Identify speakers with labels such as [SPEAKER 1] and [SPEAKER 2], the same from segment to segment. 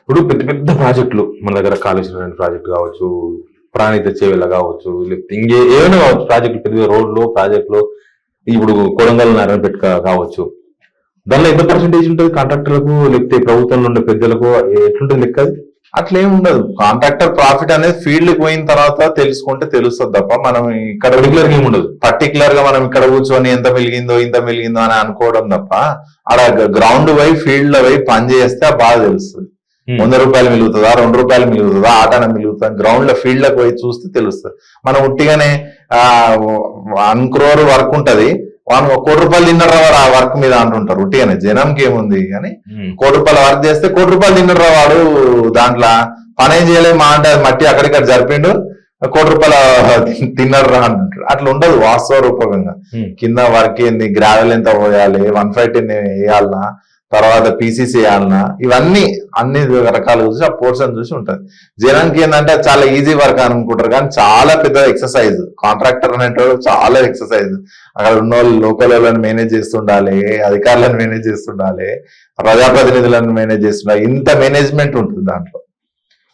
[SPEAKER 1] ఇప్పుడు పెద్ద పెద్ద ప్రాజెక్టులు మన దగ్గర కాళేశ్వరం ప్రాజెక్ట్ కావచ్చు, ప్రాణిత చేవెళ్ళ కావచ్చు, లేకపోతే ఏమైనా కావచ్చు ప్రాజెక్టులు, పెద్ద రోడ్లు ప్రాజెక్టులు, ఇప్పుడు కొడంగల్ నారాయణపేట కావచ్చు. దానిలో ఎంత పర్సెంటేజ్ ఉంటుంది కాంట్రాక్టర్లకు, లేకపోతే ప్రభుత్వంలో ఉండే పెద్దలకు, ఎట్లుంటుంది లెక్క అది?
[SPEAKER 2] అట్లేం ఉండదు. కాంట్రాక్టర్ ప్రాఫిట్ అనేది ఫీల్డ్ కి పోయిన తర్వాత తెలుసుకుంటే తెలుస్తుంది తప్ప మనం ఇక్కడ
[SPEAKER 1] పర్టికులర్ గా ఏమి ఉండదు.
[SPEAKER 2] పర్టికులర్ గా మనం ఇక్కడ కూర్చొని ఎంత మిలిగిందో ఇంత మిలిగిందో అని అనుకోవడం తప్ప, ఆడ గ్రౌండ్ పోయి ఫీల్డ్ లో పోయి పని చేస్తే బాగా తెలుస్తుంది. 100 రూపాయలు మిలుగుతుందా, 2 రూపాయలు మిలుగుతుందా, ఆటన మిలుగుతుందా, గ్రౌండ్ లో ఫీల్డ్ లోకి పోయి చూస్తే తెలుస్తుంది. మనం ఉట్టిగానే 1 crore వర్క్ ఉంటది, 1 కోటి రూపాయలు తిన్నర ఆ వర్క్ మీద అంటుంటారు. ఉట్టిగానే జనంకి ఏముంది కానీ 1 కోటి రూపాయలు వర్క్ చేస్తే 1 కోటి రూపాయలు తిన్నర వాడు దాంట్లో పనేం చేయలేదు మా అంటే మట్టి అక్కడిక్కడ జరిపిండు 1 కోటి రూపాయలు తిన్నర్రా అంటుంటారు. అట్లా ఉండదు వాస్తవ రూపకంగా. కింద వర్క్ ఏంది, గ్రావెల్ ఎంత పోయాలి, 150 వేయాలన్నా, తర్వాత పీసీసీ వేయాలన్నా, ఇవన్నీ అన్ని రకాలు చూసి ఆ పోర్షన్ చూసి ఉంటుంది. జనానికి ఏంటంటే చాలా ఈజీ వర్క్ అనుకుంటారు కానీ చాలా పెద్ద ఎక్సర్సైజ్. కాంట్రాక్టర్ అనేటోడు చాలా ఎక్సర్సైజ్. అక్కడ ఉన్న వాళ్ళు లోకల్ వాళ్ళని మేనేజ్ చేస్తుండాలి, అధికారులను మేనేజ్ చేస్తుండాలి, ప్రజాప్రతినిధులను మేనేజ్ చేస్తుండాలి. ఇంత మేనేజ్మెంట్ ఉంటుంది దాంట్లో.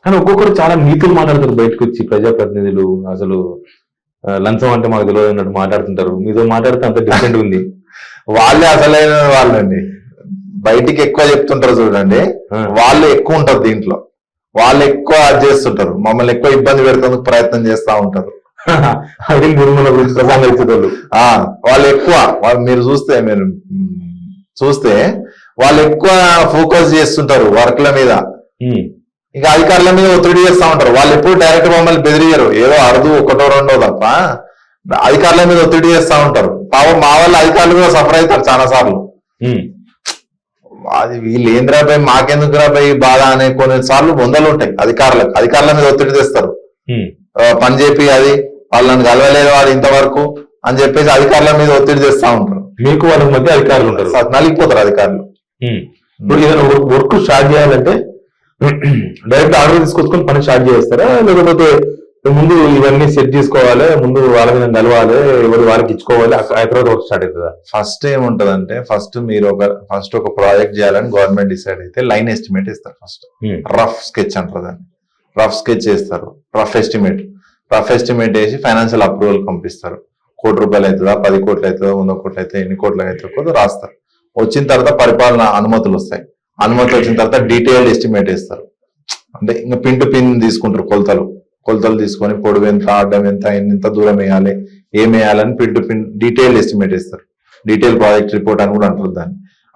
[SPEAKER 1] కానీ ఒక్కొక్కరు చాలా నీతులు మాట్లాడతారు బయటకు వచ్చి. ప్రజాప్రతినిధులు అసలు లంచం అంటే మాకు తెలియదు అన్నట్టు మాట్లాడుతుంటారు. మీతో మాట్లాడితే అంత డిఫరెంట్ ఉంది.
[SPEAKER 2] వాళ్ళే అసలైన వాళ్ళండి. బయటికి ఎక్కువ చెప్తుంటారు చూడండి, వాళ్ళు ఎక్కువ ఉంటారు దీంట్లో. వాళ్ళు ఎక్కువ అది చేస్తుంటారు, మమ్మల్ని ఎక్కువ ఇబ్బంది పెడుతుందుకు ప్రయత్నం చేస్తా ఉంటారు. వాళ్ళు ఎక్కువ మీరు చూస్తే వాళ్ళు ఎక్కువ ఫోకస్ చేస్తుంటారు వర్క్ల మీద. ఇంకా అధికారుల మీద ఒత్తిడి చేస్తా ఉంటారు. వాళ్ళు ఎప్పుడు డైరెక్ట్ మమ్మల్ని బెదిరియరు, ఏదో అరుదు 1, 2 తప్ప అధికారుల మీద ఒత్తిడి చేస్తా ఉంటారు. పాపం మా వాళ్ళ అధికారులు కూడా సఫర్ అవుతారు చాలా సార్లు. అది వీళ్ళు ఏంద్రాబాయ్ మాకెందుకు రాబాయ్ బాధ అనే కొన్నిసార్లు వందలు ఉంటాయి అధికారుల మీద ఒత్తిడి తెస్తారు. పని చెప్పి అది వాళ్ళని కలవలేదు వాడు ఇంతవరకు అని చెప్పేసి అధికారుల మీద ఒత్తిడి తెస్తా ఉంటారు.
[SPEAKER 1] మీకు వాళ్ళకి మధ్య అధికారులు ఉంటారు,
[SPEAKER 2] నలిగిపోతారు అధికారులు.
[SPEAKER 1] ఇప్పుడు ఏదైనా వర్క్ స్టార్ట్ చేయాలంటే డైరెక్ట్ ఆర్డర్ తీసుకొచ్చుకొని పని స్టార్ట్ చేస్తారా, లేకపోతే ముందు ఇవన్నీ సెట్ చేసుకోవాలి, ముందు వాళ్ళ మీద కలవాలి, ఎవరు వాళ్ళకి ఇచ్చుకోవాలి, తర్వాత వర్క్ స్టార్ట్ అవుతుందా?
[SPEAKER 2] ఫస్ట్ ఏముంటదంటే మీరు ఒక ప్రాజెక్ట్ చేయాలని గవర్నమెంట్ డిసైడ్ అయితే లైన్ ఎస్టిమేట్ ఇస్తారు. ఫస్ట్ రఫ్ స్కెచ్ అంటారు దాన్ని. రఫ్ స్కెచ్ చేస్తారు, రఫ్ ఎస్టిమేట్ వేసి ఫైనాన్షియల్ అప్రూవల్ పంపిస్తారు. 1 కోటి రూపాయలు అవుతుందా, 10 కోట్లు అవుతుందా, 100 కోట్లు అయితే ఎన్ని కోట్లు అవుతుందో రాస్తారు. వచ్చిన తర్వాత పరిపాలన అనుమతులు వస్తాయి. అనుమతులు వచ్చిన తర్వాత డీటెయిల్డ్ ఎస్టిమేట్ వేస్తారు. అంటే ఇంకా పిన్ టు పిన్ తీసుకుంటారు, కొలతలు తీసుకొని పొడవు ఎంత, అడ్డం ఎంత, ఎంత దూరం వేయాలి, ఏం వేయాలని pin to pin detailed estimate ఇస్తారు. డీటెయిల్ ప్రాజెక్ట్ రిపోర్ట్ అని కూడా అంటారు దాన్ని.